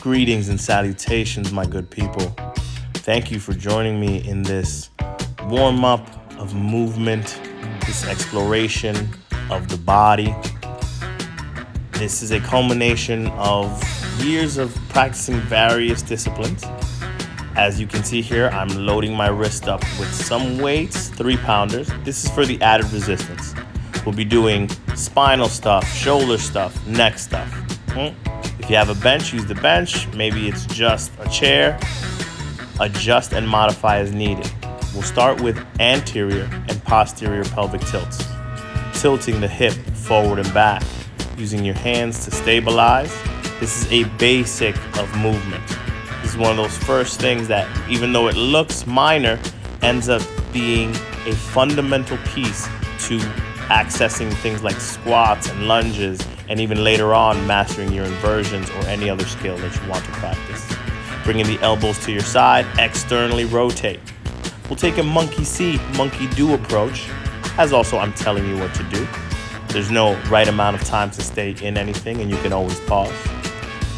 Greetings and salutations, my good people. Thank you for joining me in this warm-up of movement, this exploration of the body. This is a culmination of years of practicing various disciplines. As you can see here, I'm loading my wrist up with some weights, 3-pounders. This is for the added resistance. We'll be doing spinal stuff, shoulder stuff, neck stuff. If you have a bench, use the bench. Maybe it's just a chair. Adjust and modify as needed. We'll start with anterior and posterior pelvic tilts. Tilting the hip forward and back, using your hands to stabilize. This is a basic of movement. This is one of those first things that, even though it looks minor, ends up being a fundamental piece to accessing things like squats and lunges, and even later on mastering your inversions or any other skill that you want to practice. Bringing the elbows to your side, externally rotate. We'll take a monkey see, monkey do approach, as also I'm telling you what to do. There's no right amount of time to stay in anything, and you can always pause.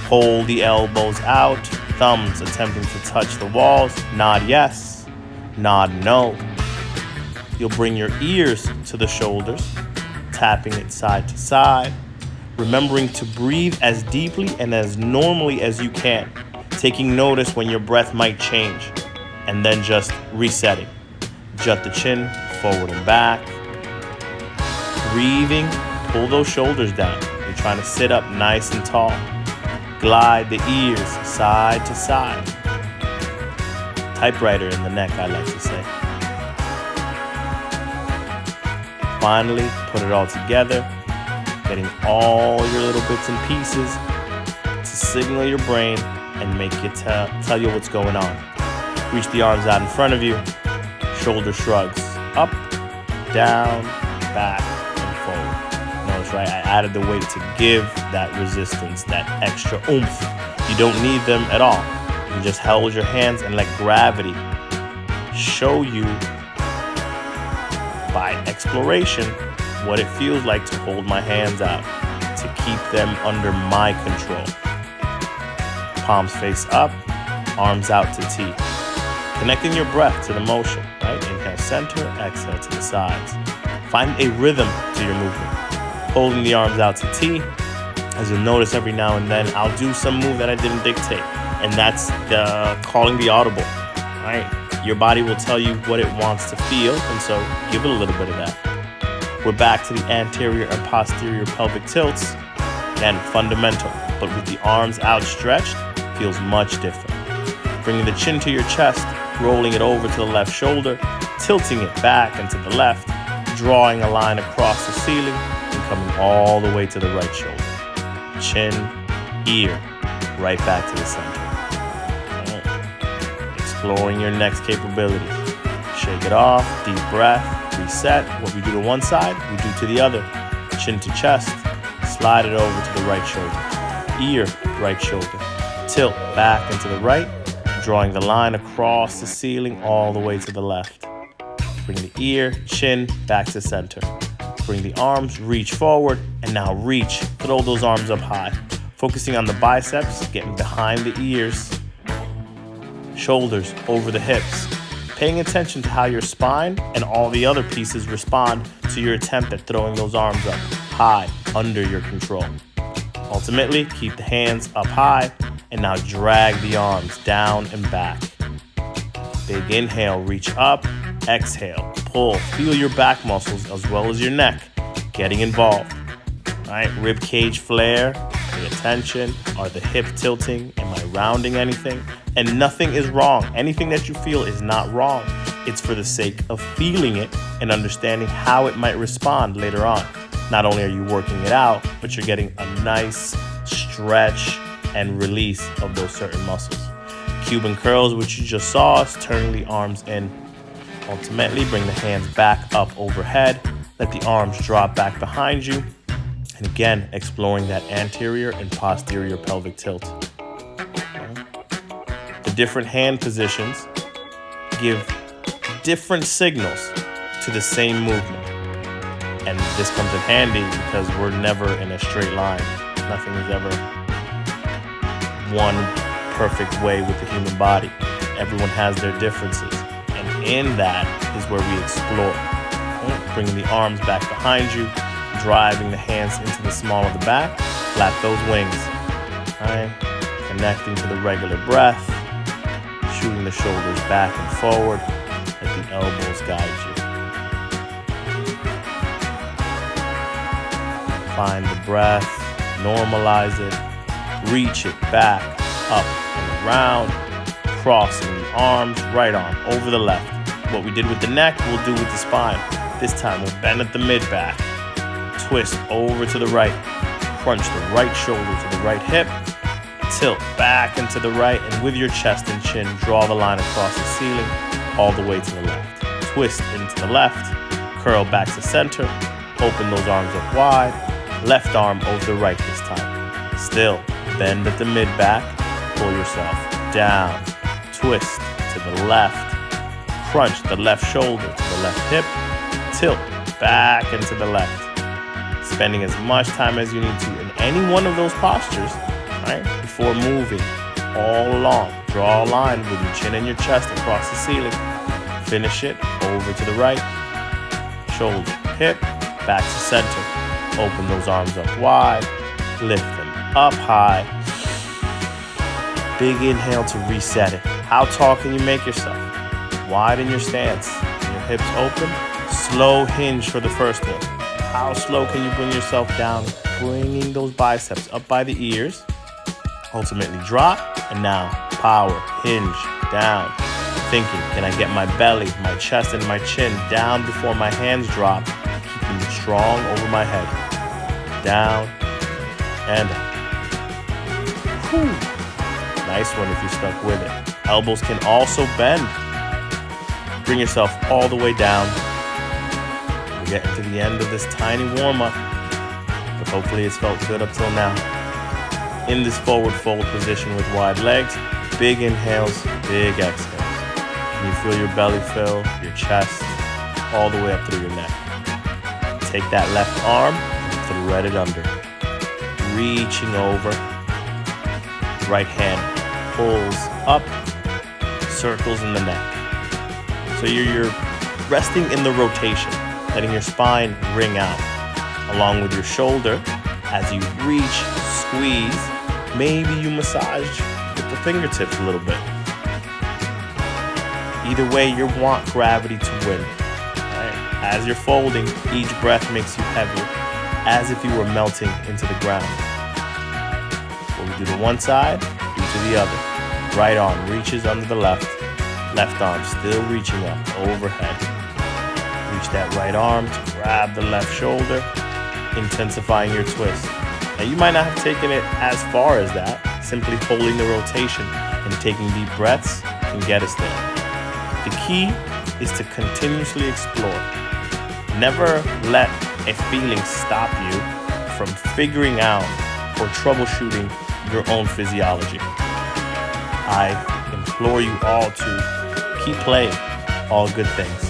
Hold the elbows out, thumbs attempting to touch the walls. Nod yes, nod no. You'll bring your ears to the shoulders, tapping it side to side, remembering to breathe as deeply and as normally as you can, taking notice when your breath might change, and then just resetting. Jut the chin forward and back. Breathing, pull those shoulders down. You're trying to sit up nice and tall. Glide the ears side to side. Typewriter in the neck, I like to say. Finally, put it all together, getting all your little bits and pieces to signal your brain and make it tell you what's going on. Reach the arms out in front of you, shoulder shrugs, up, down, back, and forward. Notice, right, I added the weight to give that resistance, that extra oomph. You don't need them at all. You just hold your hands and let gravity show you by exploration what it feels like to hold my hands out, to keep them under my control. Palms face up, arms out to T. Connecting your breath to the motion, right? Inhale center, exhale to the sides. Find a rhythm to your movement. Holding the arms out to T. As you'll notice, every now and then I'll do some move that I didn't dictate, and that's calling the audible, right? Your body will tell you what it wants to feel, and so give it a little bit of that. We're back to the anterior and posterior pelvic tilts. Again, fundamental, but with the arms outstretched, feels much different. Bringing the chin to your chest, rolling it over to the left shoulder, tilting it back and to the left, drawing a line across the ceiling, and coming all the way to the right shoulder. Chin, ear, right back to the center. Exploring your next capabilities. Shake it off, deep breath, reset. What we do to one side, we do to the other. Chin to chest, slide it over to the right shoulder. Ear, right shoulder. Tilt back and to the right, drawing the line across the ceiling all the way to the left. Bring the ear, chin, back to center. Bring the arms, reach forward, and now reach. Throw those arms up high. Focusing on the biceps, getting behind the ears. Shoulders over the hips, paying attention to how your spine and all the other pieces respond to your attempt at throwing those arms up high under your control. Ultimately, keep the hands up high and now drag the arms down and back. Big inhale, reach up, exhale, pull, feel your back muscles as well as your neck getting involved. All right, rib cage flare, pay attention. Are the hips tilting? Am I rounding anything? And nothing is wrong. Anything that you feel is not wrong. It's for the sake of feeling it and understanding how it might respond later on. Not only are you working it out, but you're getting a nice stretch and release of those certain muscles. Cuban curls, which you just saw us, turning the arms in. Ultimately, bring the hands back up overhead. Let the arms drop back behind you. And again, exploring that anterior and posterior pelvic tilt. The different hand positions give different signals to the same movement. And this comes in handy because we're never in a straight line. Nothing is ever one perfect way with the human body. Everyone has their differences. And in that is where we explore. Bringing the arms back behind you, driving the hands into the small of the back, flap those wings. Right? Connecting to the regular breath, shooting the shoulders back and forward, let the elbows guide you. Find the breath, normalize it, reach it back, up and around, crossing the arms, right arm over the left. What we did with the neck, we'll do with the spine. This time we'll bend at the mid-back, twist over to the right, crunch the right shoulder to the right hip, tilt back and to the right, and with your chest and chin, draw the line across the ceiling all the way to the left. Twist into the left, curl back to center, open those arms up wide, left arm over the right this time. Still, bend at the mid-back, pull yourself down, twist to the left, crunch the left shoulder to the left hip, tilt back and to the left. Spending as much time as you need to in any one of those postures, right? Before moving all along. Draw a line with your chin and your chest across the ceiling. Finish it over to the right. Shoulder, hip, back to center. Open those arms up wide. Lift them up high. Big inhale to reset it. How tall can you make yourself? Widen your stance. Your hips open. Slow hinge for the first one. How slow can you bring yourself down? Bringing those biceps up by the ears. Ultimately drop. And now power, hinge, down. Thinking, can I get my belly, my chest, and my chin down before my hands drop? Keeping it strong over my head. Down and up. Whew. Nice one if you stuck with it. Elbows can also bend. Bring yourself all the way down. We're getting to the end of this tiny warm-up, but hopefully it's felt good up till now. In this forward fold position with wide legs, big inhales, big exhales. Can you feel your belly fill, your chest, all the way up through your neck? Take that left arm and thread it under. Reaching over. Right hand pulls up, circles in the neck. So you're resting in the rotation, letting your spine ring out, along with your shoulder. As you reach, squeeze, maybe you massage with the fingertips a little bit. Either way, you want gravity to win. Right? As you're folding, each breath makes you heavier, as if you were melting into the ground. When we do the one side, do to the other. Right arm reaches under the left. Left arm still reaching up overhead. Reach that right arm to grab the left shoulder, intensifying your twist. Now you might not have taken it as far as that. Simply holding the rotation and taking deep breaths can get us there. The key is to continuously explore. Never let a feeling stop you from figuring out or troubleshooting your own physiology. I implore you all to keep playing all good things.